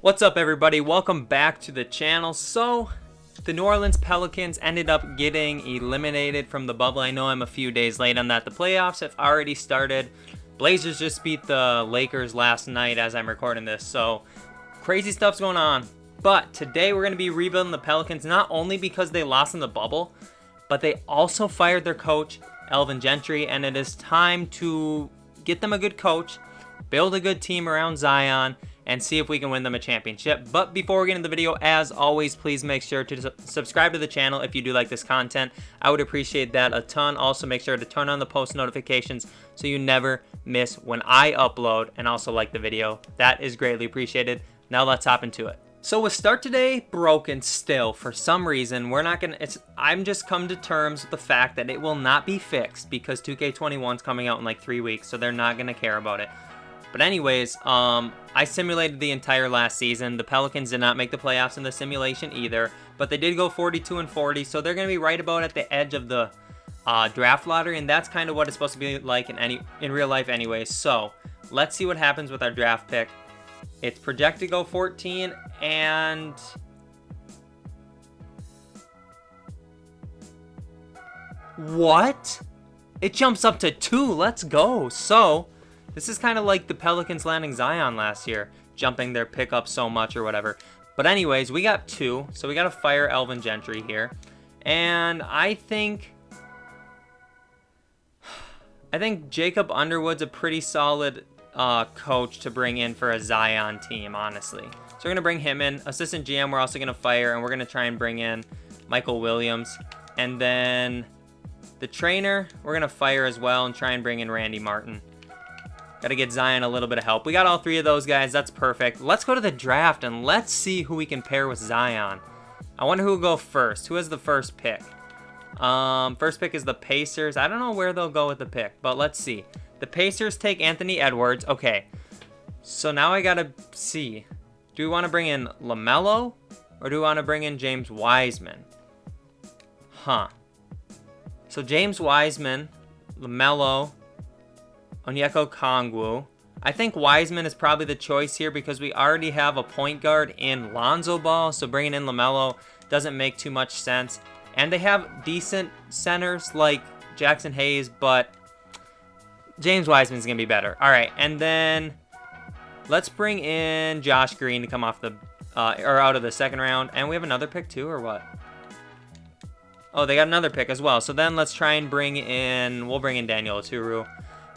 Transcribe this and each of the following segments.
What's up, everybody? Welcome back to the channel. So, the New Orleans Pelicans ended up getting eliminated from the bubble. I know I'm a few days late on that. The playoffs have already started. Blazers just beat the Lakers last night as I'm recording this. So, crazy stuff's going on. But today we're going to be rebuilding the Pelicans, not only because they lost in the bubble, but they also fired their coach, Alvin Gentry, and it is time to get them a good coach, build a good team around Zion, and see if we can win them a championship. But before we get into the video, as always, please make sure to subscribe to the channel if you do like this content. I would appreciate that a ton. Also, make sure to turn on the post notifications so you never miss when I upload, and also like the video. That is greatly appreciated. Now let's hop into it. So with start today broken still, for some reason, I'm just come to terms with the fact that it will not be fixed because 2K21 is coming out in like 3 weeks, so they're not going to care about it. But anyways, I simulated the entire last season. The Pelicans did not make the playoffs in the simulation either, but they did go 42-40, so they're going to be right about at the edge of the draft lottery, and that's kind of what it's supposed to be like in real life anyways. So let's see what happens with our draft pick. It's projected to go 14, and what? It jumps up to 2. Let's go. So this is kind of like the Pelicans landing Zion last year, jumping their pick up so much or whatever. But anyways, we got 2, so we got to fire Alvin Gentry here. And I think Jacob Underwood's a pretty solid coach to bring in for a Zion team, honestly. So we're going to bring him in. Assistant GM we're also going to fire, and we're going to try and bring in Michael Williams. And then the trainer we're going to fire as well and try and bring in Randy Martin. Got to get Zion a little bit of help. We got all 3 of those guys. That's perfect. Let's go to the draft and let's see who we can pair with Zion. I wonder who will go first. Who has the first pick? First pick is the Pacers. I don't know where they'll go with the pick, but let's see. The Pacers take Anthony Edwards. Okay. So now I got to see. Do we want to bring in LaMelo or do we want to bring in James Wiseman? So James Wiseman, LaMelo, Onyeka Okongwu. I think Wiseman is probably the choice here because we already have a point guard in Lonzo Ball, so bringing in LaMelo doesn't make too much sense. And they have decent centers like Jackson Hayes, but James Wiseman's going to be better. All right, and then let's bring in Josh Green to come off out of the second round. And we have another pick too, or what? Oh, they got another pick as well. So then let's try and we'll bring in Daniel Oturu.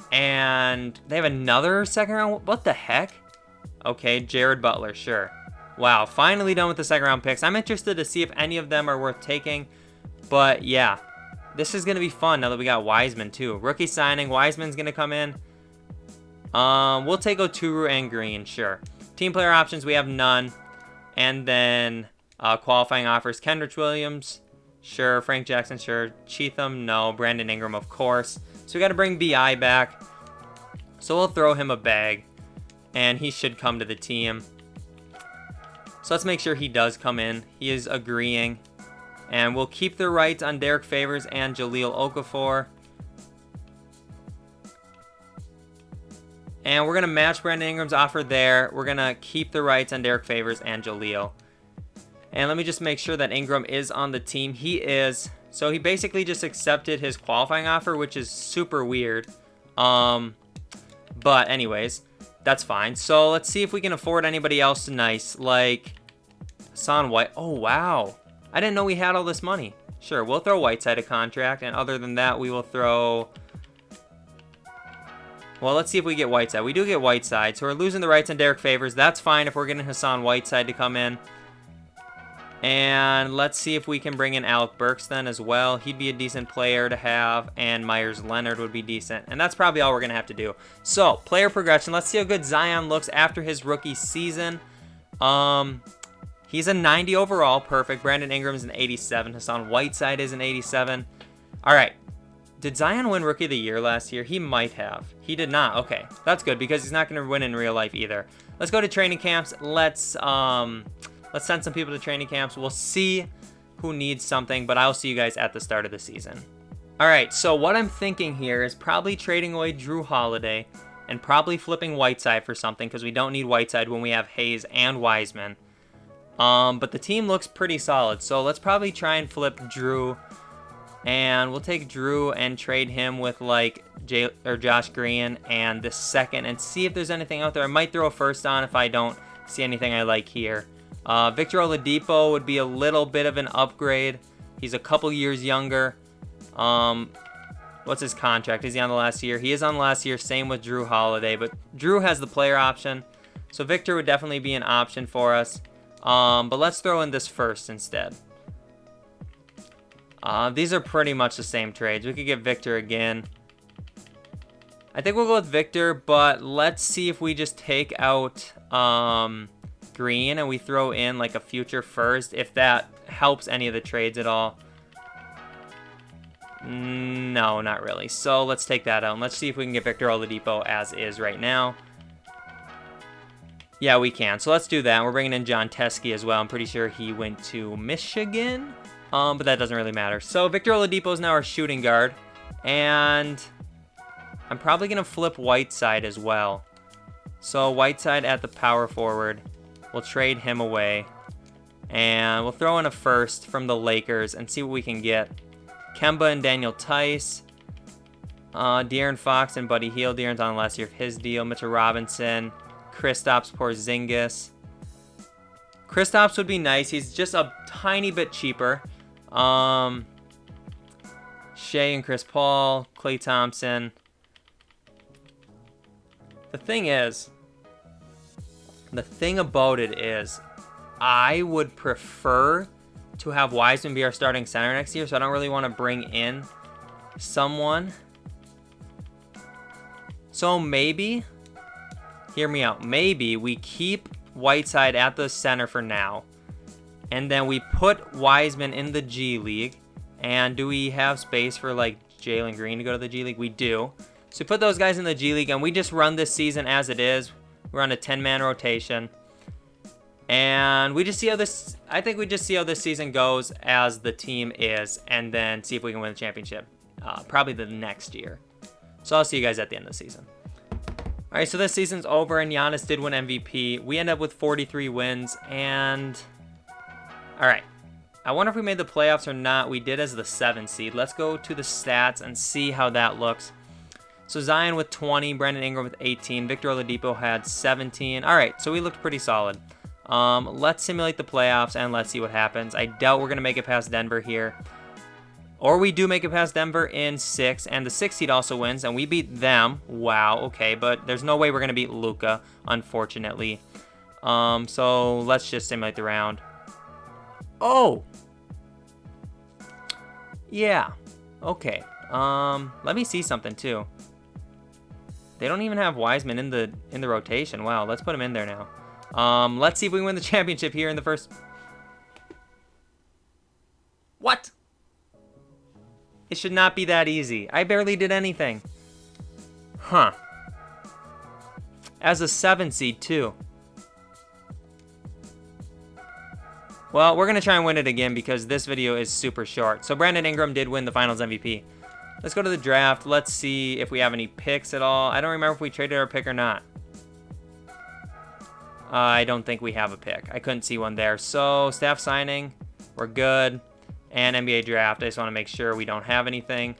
And they have another second round. What the heck? Okay, Jared Butler, sure. Wow, finally done with the second round picks. I'm interested to see if any of them are worth taking. But yeah, this is going to be fun now that we got Wiseman too. Rookie signing, Wiseman's going to come in. We'll take Oturu and Green, sure. Team player options, we have none. And then qualifying offers, Kendrick Williams, sure. Frank Jackson, sure. Cheatham, no. Brandon Ingram, of course. So we got to bring BI back. So we'll throw him a bag. And he should come to the team. So let's make sure he does come in. He is agreeing. And we'll keep the rights on Derek Favors and Jahlil Okafor. And we're going to match Brandon Ingram's offer there. We're going to keep the rights on Derek Favors and Jahlil. And let me just make sure that Ingram is on the team. He is. So he basically just accepted his qualifying offer, which is super weird. But anyways, that's fine. So let's see if we can afford anybody else nice, like Hassan White. Oh, wow. I didn't know we had all this money. Sure, we'll throw Whiteside a contract. And other than that, we will throw... Well, let's see if we get Whiteside. We do get Whiteside. So we're losing the rights on Derek Favors. That's fine if we're getting Hassan Whiteside to come in. And let's see if we can bring in Alec Burks then as well. He'd be a decent player to have, and Myers Leonard would be decent. And that's probably all we're going to have to do. So, player progression. Let's see how good Zion looks after his rookie season. He's a 90 overall. Perfect. Brandon Ingram is an 87. Hassan Whiteside is an 87. All right. Did Zion win Rookie of the Year last year? He might have. He did not. Okay. That's good because he's not going to win in real life either. Let's go to training camps. Let's send some people to training camps. We'll see who needs something, but I'll see you guys at the start of the season. All right, so what I'm thinking here is probably trading away Drew Holiday, and probably flipping Whiteside for something because we don't need Whiteside when we have Hayes and Wiseman. But the team looks pretty solid, so let's probably try and flip Drew. And we'll take Drew and trade him with like Josh Green and the second and see if there's anything out there. I might throw a first on if I don't see anything I like here. Victor Oladipo would be a little bit of an upgrade. He's a couple years younger. What's his contract? Is he on the last year? He is on the last year. Same with Drew Holiday, but Drew has the player option. So Victor would definitely be an option for us. But let's throw in this first instead. These are pretty much the same trades. We could get Victor again. I think we'll go with Victor, but let's see if we just take out Green and we throw in like a future first, if that helps any of the trades at all. No, not really. So let's take that out and let's see if we can get Victor Oladipo as is right now. Yeah, we can. So let's do that. We're bringing in John Teskey as well. I'm pretty sure he went to Michigan. But that doesn't really matter. So Victor Oladipo is now our shooting guard. And I'm probably going to flip Whiteside as well. So Whiteside at the power forward. We'll trade him away. And we'll throw in a first from the Lakers and see what we can get. Kemba and Daniel Tice. De'Aaron Fox and Buddy Hield. De'Aaron's on the last year of his deal. Mitchell Robinson. Kristaps Porzingis. Kristaps would be nice. He's just a tiny bit cheaper. Shea and Chris Paul. Klay Thompson. The thing about it is, I would prefer to have Wiseman be our starting center next year, so I don't really want to bring in someone. So maybe, hear me out, maybe we keep Whiteside at the center for now, and then we put Wiseman in the G League. And do we have space for like Jalen Green to go to the G League? We do. So we put those guys in the G League, and we just run this season as it is. We're on a 10-man rotation. And we just see how this, I think we just see how this season goes as the team is, and then see if we can win the championship. Probably the next year. So I'll see you guys at the end of the season. All right, so this season's over, and Giannis did win MVP. We end up with 43 wins, and all right. I wonder if we made the playoffs or not. We did as the 7th seed. Let's go to the stats and see how that looks. So Zion with 20, Brandon Ingram with 18, Victor Oladipo had 17. All right, so we looked pretty solid. Let's simulate the playoffs and let's see what happens. I doubt we're going to make it past Denver here. Or we do make it past Denver in 6, and the 6th seed also wins, and we beat them. Wow, okay, but there's no way we're going to beat Luka, unfortunately. So let's just simulate the round. Oh! Yeah, okay. Let me see something too. They don't even have Wiseman in the rotation. Wow, let's put him in there now. Let's see if we win the championship here in the first. What? It should not be that easy. I barely did anything. Huh. As a 7 seed too. Well, we're going to try and win it again because this video is super short. So Brandon Ingram did win the Finals MVP. Let's go to the draft. Let's see if we have any picks at all. I don't remember if we traded our pick or not. I don't think we have a pick. I couldn't see one there. So staff signing, we're good. And NBA draft, I just want to make sure we don't have anything.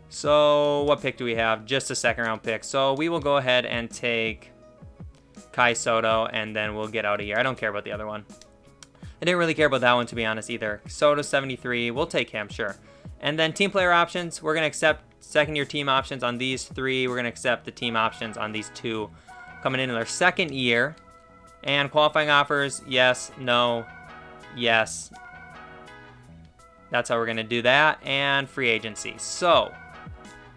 So what pick do we have? Just a 2nd round pick. So we will go ahead and take Kai Soto, and then we'll get out of here. I don't care about the other one. I didn't really care about that one, to be honest, either. Soto 73, we'll take him, sure. And then team player options, we're going to accept 2nd-year team options on these 3. We're going to accept the team options on these 2 coming in their 2nd year. And qualifying offers, yes, no, yes. That's how we're going to do that. And free agency. So,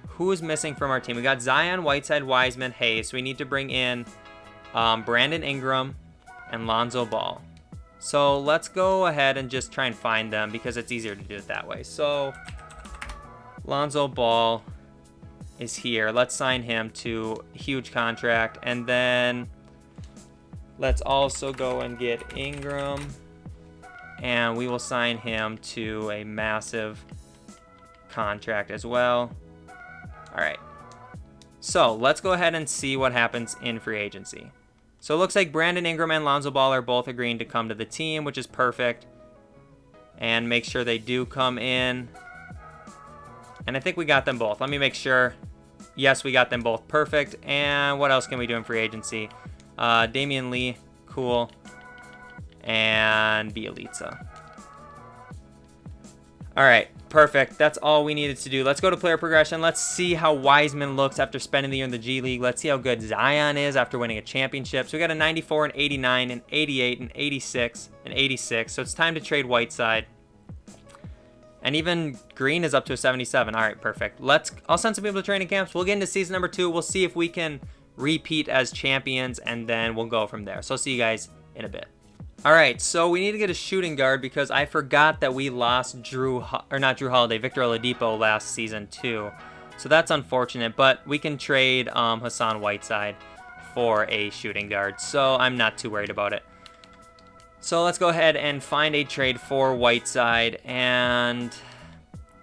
who's missing from our team? We got Zion, Whiteside, Wiseman, Hayes. So we need to bring in Brandon Ingram and Lonzo Ball. So let's go ahead and just try and find them because it's easier to do it that way. So Lonzo Ball is here. Let's sign him to a huge contract. And then let's also go and get Ingram. And we will sign him to a massive contract as well. All right. So let's go ahead and see what happens in free agency. So it looks like Brandon Ingram and Lonzo Ball are both agreeing to come to the team, which is perfect. And make sure they do come in. And I think we got them both. Let me make sure. Yes, we got them both. Perfect. And what else can we do in free agency? Damian Lee. Cool. And Bielitsa. All right. Perfect. That's all we needed to do. Let's go to player progression. Let's see how Wiseman looks after spending the year in the G League. Let's see how good Zion is after winning a championship. So we got a 94, an 89, an 88, an 86, an 86. So it's time to trade Whiteside. And even Green is up to a 77. All right, perfect. I'll send some people to training camps. We'll get into season number 2. We'll see if we can repeat as champions, and then we'll go from there. So I'll see you guys in a bit. All right, so we need to get a shooting guard because I forgot that we lost Victor Oladipo last season too. So that's unfortunate, but we can trade Hassan Whiteside for a shooting guard. So I'm not too worried about it. So let's go ahead and find a trade for Whiteside. And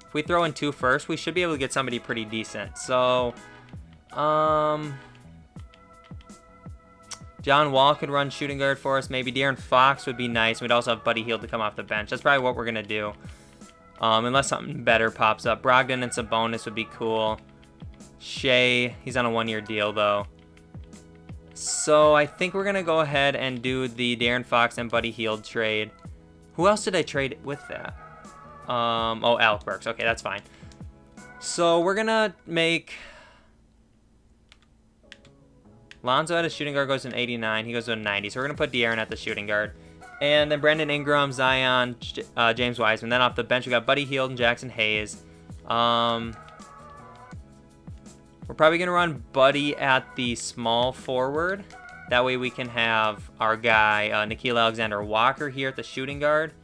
if we throw in 2 first, we should be able to get somebody pretty decent. So, John Wall could run shooting guard for us. Maybe De'Aaron Fox would be nice. We'd also have Buddy Hield to come off the bench. That's probably what we're going to do. Unless something better pops up. Brogdon and Sabonis would be cool. Shea, he's on a 1-year deal, though. So I think we're going to go ahead and do the De'Aaron Fox and Buddy Hield trade. Who else did I trade with that? Alec Burks. Okay, that's fine. So we're going to make... Lonzo at a shooting guard goes to an 89. He goes to a 90. So we're going to put De'Aaron at the shooting guard. And then Brandon Ingram, Zion, James Wiseman. Then off the bench, we got Buddy Hield and Jackson Hayes. We're probably going to run Buddy at the small forward. That way we can have our guy, Nickeil Alexander-Walker, here at the shooting guard.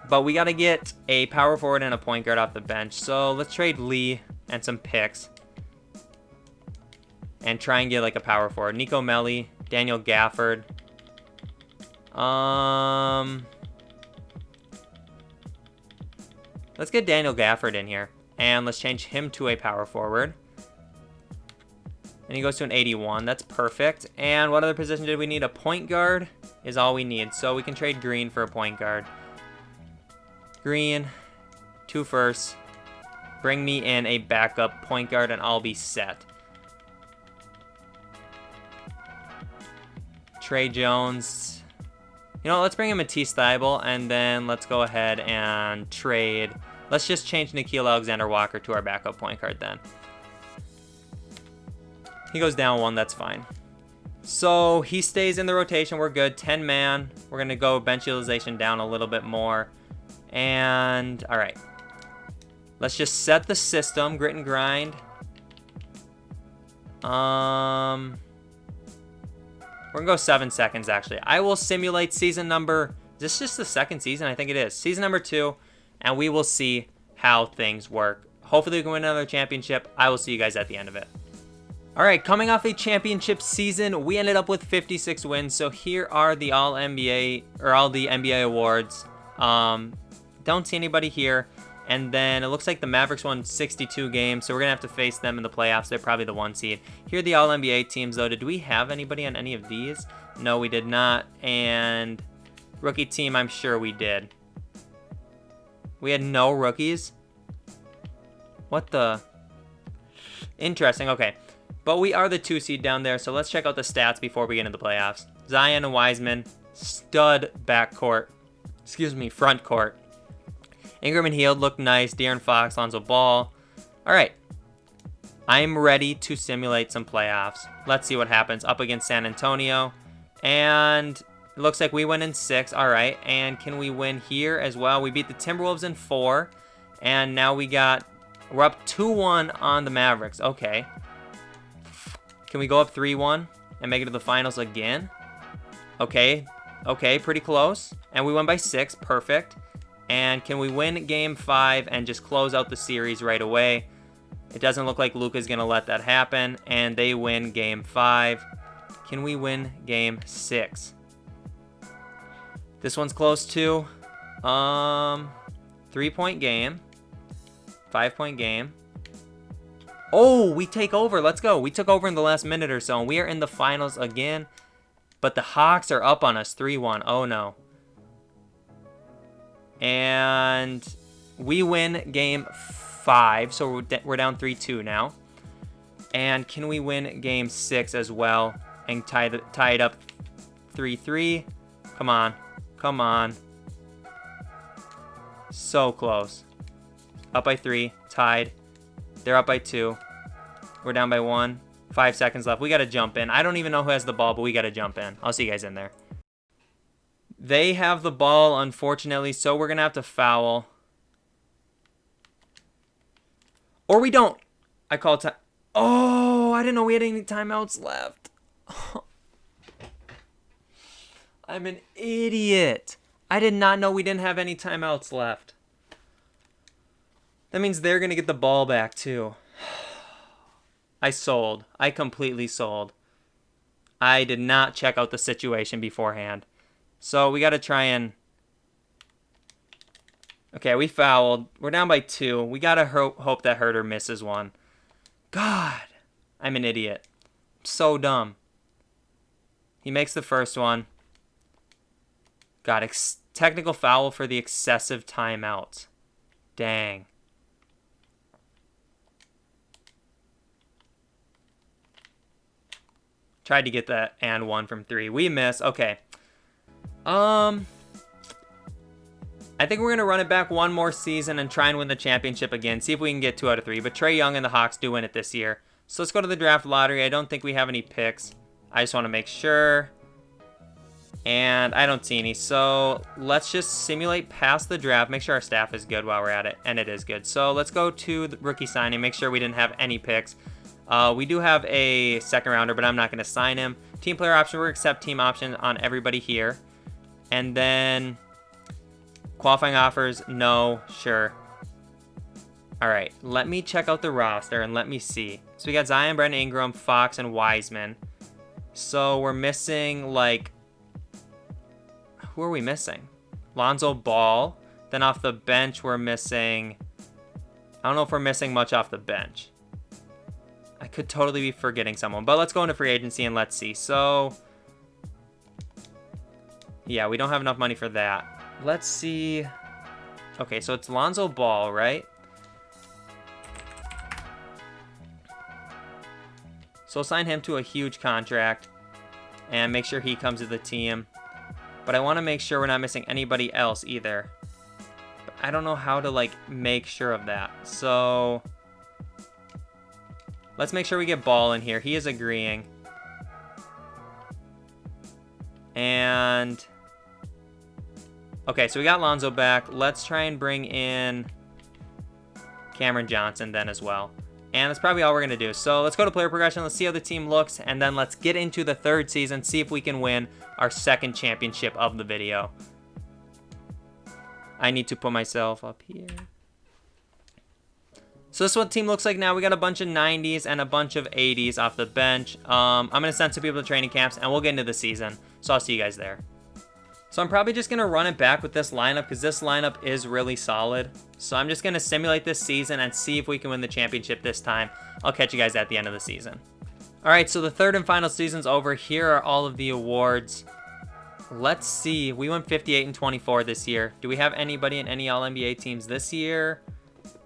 But we got to get a power forward and a point guard off the bench. So let's trade Lee and some picks. And try and get like a power forward. Nico Melli, Daniel Gafford. Let's get Daniel Gafford in here. And let's change him to a power forward. And he goes to an 81. That's perfect. And what other position did we need? A point guard is all we need. So we can trade Green for a point guard. Green, 2 firsts. Bring me in a backup point guard and I'll be set. Trey Jones. You know, let's bring in Matisse Thybulle, and then let's go ahead and trade. Let's just change Nickeil Alexander-Walker to our backup point guard then. He goes down 1, that's fine. So he stays in the rotation, we're good. 10-man. We're going to go bench utilization down a little bit more. And, all right. Let's just set the system, grit and grind. We're going to go 7 seconds, actually. I will simulate season number... Is this just the second season? I think it is. Season number 2. And we will see how things work. Hopefully we can win another championship. I will see you guys at the end of it. All right, coming off a championship season, we ended up with 56 wins. So here are the All-NBA... or all the NBA awards. Don't see anybody here. And then it looks like the Mavericks won 62 games, so we're going to have to face them in the playoffs. They're probably the 1 seed. Here are the All-NBA teams, though. Did we have anybody on any of these? No, we did not. And rookie team, I'm sure we did. We had no rookies? What the? Interesting, okay. But we are the 2 seed down there, so let's check out the stats before we get into the playoffs. Zion and Wiseman, stud backcourt. Excuse me, front court. Ingram and Hield look nice. De'Aaron Fox, Lonzo Ball. All right. I'm ready to simulate some playoffs. Let's see what happens up against San Antonio. And it looks like we win in 6. All right. And can we win here as well? We beat the Timberwolves in 4. And now we're up 2-1 on the Mavericks. Okay. Can we go up 3-1 and make it to the finals again? Okay. Okay, pretty close. And we won by 6. Perfect. And can we win Game 5 and just close out the series right away? It doesn't look like Luka's going to let that happen. And they win Game 5. Can we win Game 6? This one's close too. 3-point game. 5-point game. Oh, we take over. Let's go. We took over in the last minute or so, and we are in the finals again. But the Hawks are up on us 3-1. Oh, no. And we win game 5, so we're down 3-2 now. And can we win game 6 as well and tie it up 3-3? Come on. Come on. So close. Up by 3. Tied. They're up by 2. We're down by 1. 5 seconds left. We got to jump in. I don't even know who has the ball, but we got to jump in. I'll see you guys in there. They have the ball, unfortunately, so we're going to have to foul. Or we don't. I call time. Oh, I didn't know we had any timeouts left. I'm an idiot. I did not know we didn't have any timeouts left. That means they're going to get the ball back, too. I sold. I completely sold. I did not check out the situation beforehand. So we got to try and... Okay, we fouled. We're down by 2. We got to hope that Herter misses one. God, I'm an idiot. So dumb. He makes the first one. God, technical foul for the excessive timeout. Dang. Tried to get that and 1 from 3. We miss. Okay. I think we're going to run it back one more season and try and win the championship again. See if we can get 2 out of 3. But Trae Young and the Hawks do win it this year. So let's go to the draft lottery. I don't think we have any picks. I just want to make sure. And I don't see any. So let's just simulate past the draft. Make sure our staff is good while we're at it. And it is good. So let's go to the rookie signing. Make sure we didn't have any picks. We do have a second rounder, but I'm not going to sign him. Team player option. We're going to accept team option on everybody here. And then qualifying offers. No. Sure. All right. Let me check out the roster and let me see. So we got Zion, Brandon Ingram, Fox, and Wiseman. So we're missing like... Who are we missing? Lonzo Ball. Then off the bench, we're missing... I don't know if we're missing much off the bench. I could totally be forgetting someone. But let's go into free agency and let's see. So... Yeah, we don't have enough money for that. Let's see... Okay, so it's Lonzo Ball, right? So assign him to a huge contract. And make sure he comes to the team. But I want to make sure we're not missing anybody else either. But I don't know how to, like, make sure of that. So... Let's make sure we get Ball in here. He is agreeing. And... Okay, so we got Lonzo back. Let's try and bring in Cameron Johnson then as well. And that's probably all we're going to do. So let's go to player progression. Let's see how the team looks. And then let's get into the third season. See if we can win our second championship of the video. I need to put myself up here. So this is what the team looks like now. We got a bunch of 90s and a bunch of 80s off the bench. I'm going to send some people to training camps. And we'll get into the season. So I'll see you guys there. So I'm probably just going to run it back with this lineup because this lineup is really solid. So I'm just going to simulate this season and see if we can win the championship this time. I'll catch you guys at the end of the season. All right, so the third and final season's over. Here are all of the awards. Let's see. We went 58-24 this year. Do we have anybody in any All-NBA teams this year?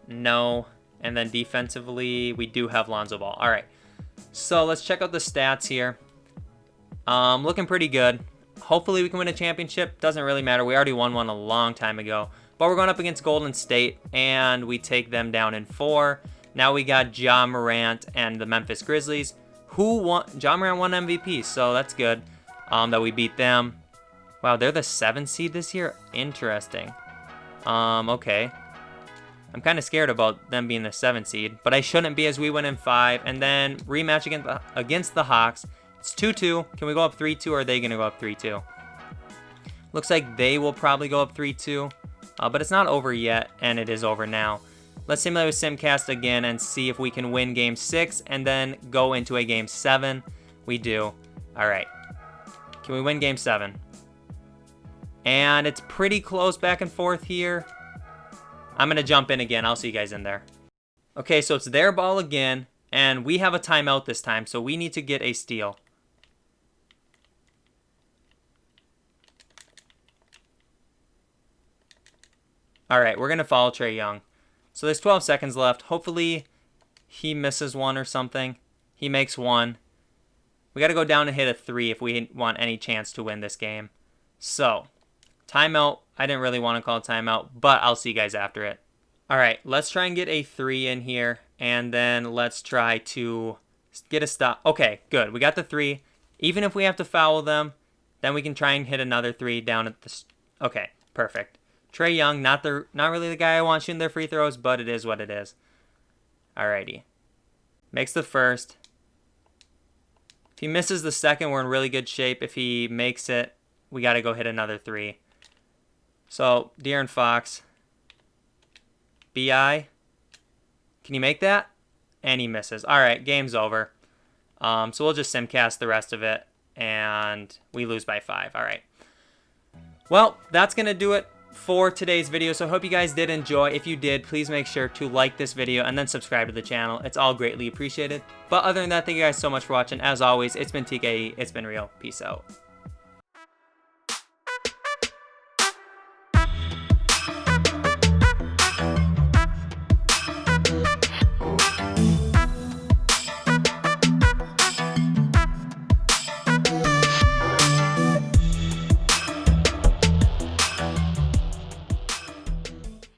No. And then defensively, we do have Lonzo Ball. All right. So let's check out the stats here. Looking pretty good. Hopefully we can win a championship. Doesn't really matter. We already won one a long time ago. But we're going up against Golden State, and we take them down in 4. Now we got Ja Morant and the Memphis Grizzlies. Who won? Ja Morant won MVP, so that's good that we beat them. Wow, they're the 7th seed this year? Interesting. Okay. I'm kind of scared about them being the 7th seed, but I shouldn't be as we win in 5. And then rematch against the Hawks. It's 2-2. Can we go up 3-2, or are they going to go up 3-2? Looks like they will probably go up 3-2. But it's not over yet, and it is over now. Let's simulate with Simcast again and see if we can win Game 6 and then go into a Game 7. We do. All right. Can we win Game 7? And it's pretty close back and forth here. I'm going to jump in again. I'll see you guys in there. Okay, so it's their ball again. And we have a timeout this time, so we need to get a steal. All right, we're going to follow Trae Young. So there's 12 seconds left. Hopefully he misses one or something. He makes one. We got to go down and hit a 3 if we want any chance to win this game. So, timeout. I didn't really want to call a timeout, but I'll see you guys after it. All right, let's try and get a 3 in here, and then let's try to get a stop. Okay, good. We got the 3. Even if we have to foul them, then we can try and hit another 3 down at the... Okay, perfect. Trae Young, not really the guy I want shooting their free throws, but it is what it is. Alrighty. Makes the first. If he misses the second, we're in really good shape. If he makes it, we got to go hit another 3. So, De'Aaron Fox. B.I. Can you make that? And he misses. Alright, game's over. So we'll just simcast the rest of it, and we lose by 5. Alright. Well, that's going to do it for today's video, so I hope you guys did enjoy. If you did, please make sure to like this video and then subscribe to the channel. It's all greatly appreciated. But other than that, thank you guys so much for watching. As always, it's been TKE, it's been real. Peace out.